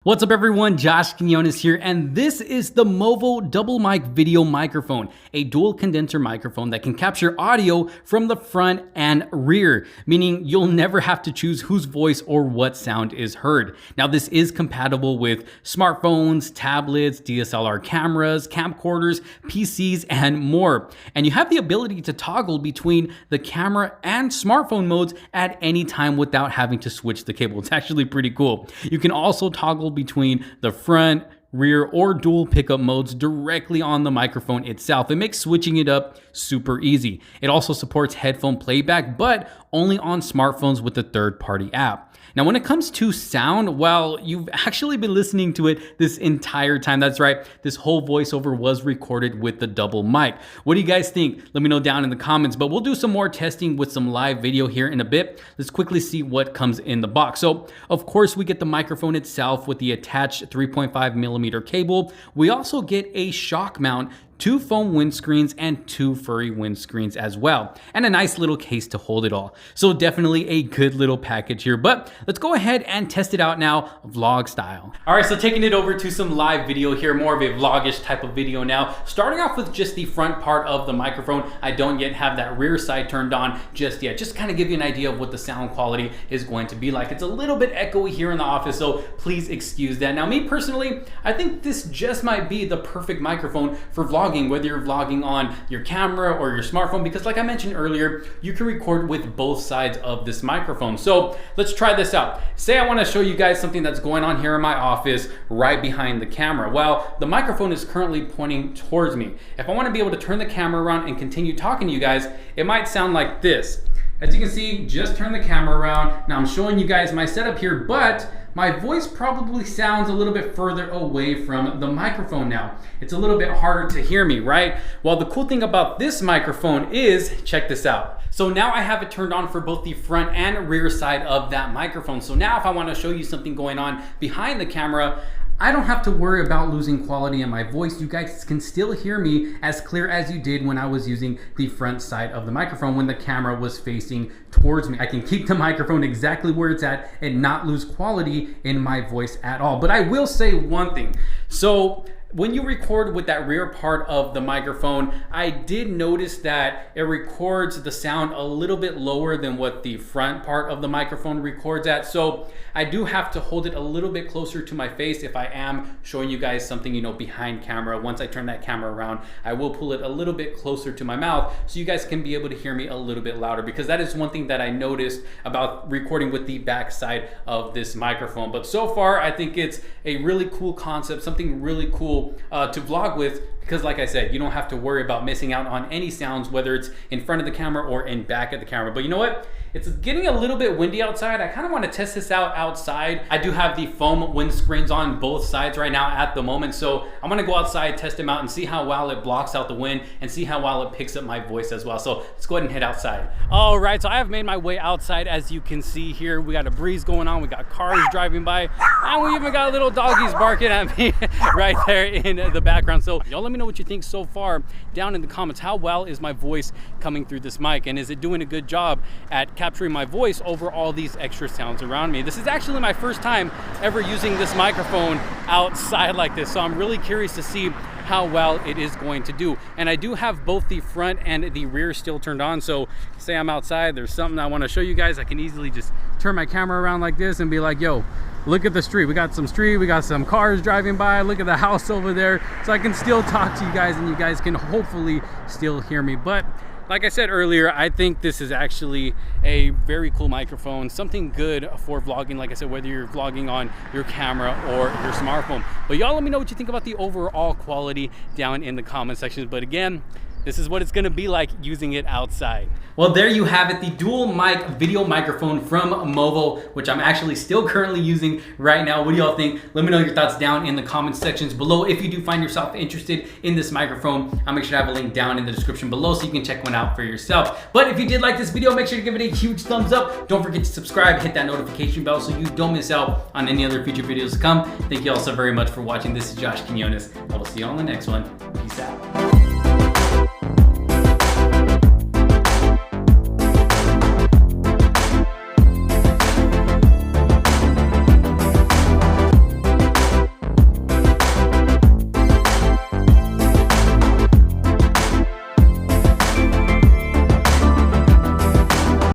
What's up everyone, Josh Quinones here, and this is the Movo DoubleMic video microphone, a dual condenser microphone that can capture audio from the front and rear, meaning you'll never have to choose whose voice or what sound is heard. Now this is compatible with smartphones, tablets, DSLR cameras, camcorders, PCs, and more. And you have the ability to toggle between the camera and smartphone modes at any time without having to switch the cable. It's actually pretty cool. You can also toggle between the front, rear, or dual pickup modes directly on the microphone itself. It makes switching it up super easy. It also supports headphone playback, but only on smartphones with a third-party app. Now, when it comes to sound, well, you've actually been listening to it this entire time. That's right, this whole voiceover was recorded with the double mic. What do you guys think? Let me know down in the comments, but we'll do some more testing with some live video here in a bit. Let's quickly see what comes in the box. So, of course, we get the microphone itself with the attached 3.5mm cable. We also get a shock mount, 2 foam windscreens, and 2 furry windscreens as well, and a nice little case to hold it all. So definitely a good little package here, but let's go ahead and test it out now, vlog style. All right, so taking it over to some live video here, more of a vlogish type of video now. Starting off with just the front part of the microphone. I don't yet have that rear side turned on just yet, just kind of give you an idea of what the sound quality is going to be like. It's a little bit echoey here in the office, so please excuse that. Now, me personally, I think this just might be the perfect microphone for vlogging, whether you're vlogging on your camera or your smartphone, because like I mentioned earlier, you can record with both sides of this microphone. So let's try this out. Say I want to show you guys something that's going on here in my office right behind the camera. Well, the microphone is currently pointing towards me. If I want to be able to turn the camera around and continue talking to you guys, it might sound like this. As you can see, just turn the camera around. Now I'm showing you guys my setup here, but my voice probably sounds a little bit further away from the microphone now. It's a little bit harder to hear me, right? Well, the cool thing about this microphone is, check this out. So now I have it turned on for both the front and rear side of that microphone. So now if I want to show you something going on behind the camera, I don't have to worry about losing quality in my voice. You guys can still hear me as clear as you did when I was using the front side of the microphone when the camera was facing towards me. I can keep the microphone exactly where it's at and not lose quality in my voice at all. But I will say one thing. So when you record with that rear part of the microphone, I did notice that it records the sound a little bit lower than what the front part of the microphone records at. So I do have to hold it a little bit closer to my face if I am showing you guys something, you know, behind camera. Once I turn that camera around, I will pull it a little bit closer to my mouth so you guys can be able to hear me a little bit louder, because that is one thing that I noticed about recording with the back side of this microphone. But so far, I think it's a really cool concept, something really cool to vlog with, because like I said, you don't have to worry about missing out on any sounds, whether it's in front of the camera or in back of the camera. But you know what? It's getting a little bit windy outside. I kind of want to test this out outside. I do have the foam windscreens on both sides right now at the moment, so I'm gonna go outside, test them out, and see how well it blocks out the wind and see how well it picks up my voice as well. So let's go ahead and head outside. All right, so I have made my way outside. As you can see here, we got a breeze going on, we got cars driving by, and we even got little doggies barking at me right there in the background. So y'all let me know what you think so far down in the comments. How well is my voice coming through this mic, and is it doing a good job at capturing my voice over all these extra sounds around me? This is actually my first time ever using this microphone outside like this, so I'm really curious to see how well it is going to do. And I do have both the front and the rear still turned on, so say I'm outside, there's something I want to show you guys, I can easily just turn my camera around like this and be like, yo, look at the street. We got some cars driving by, look at the house over there. So I can still talk to you guys and you guys can hopefully still hear me. But like I said earlier, I think this is actually a very cool microphone, something good for vlogging, like I said, whether you're vlogging on your camera or your smartphone. But y'all let me know what you think about the overall quality down in the comment section. But again, this is what it's gonna be like using it outside. Well, there you have it, the dual mic video microphone from Movo, which I'm actually still currently using right now. What do y'all think? Let me know your thoughts down in the comment sections below. If you do find yourself interested in this microphone, I'll make sure to have a link down in the description below so you can check one out for yourself. But if you did like this video, make sure to give it a huge thumbs up. Don't forget to subscribe, hit that notification bell so you don't miss out on any other future videos to come. Thank you all so very much for watching. This is Josh Quinones. I will see you on the next one. Peace out.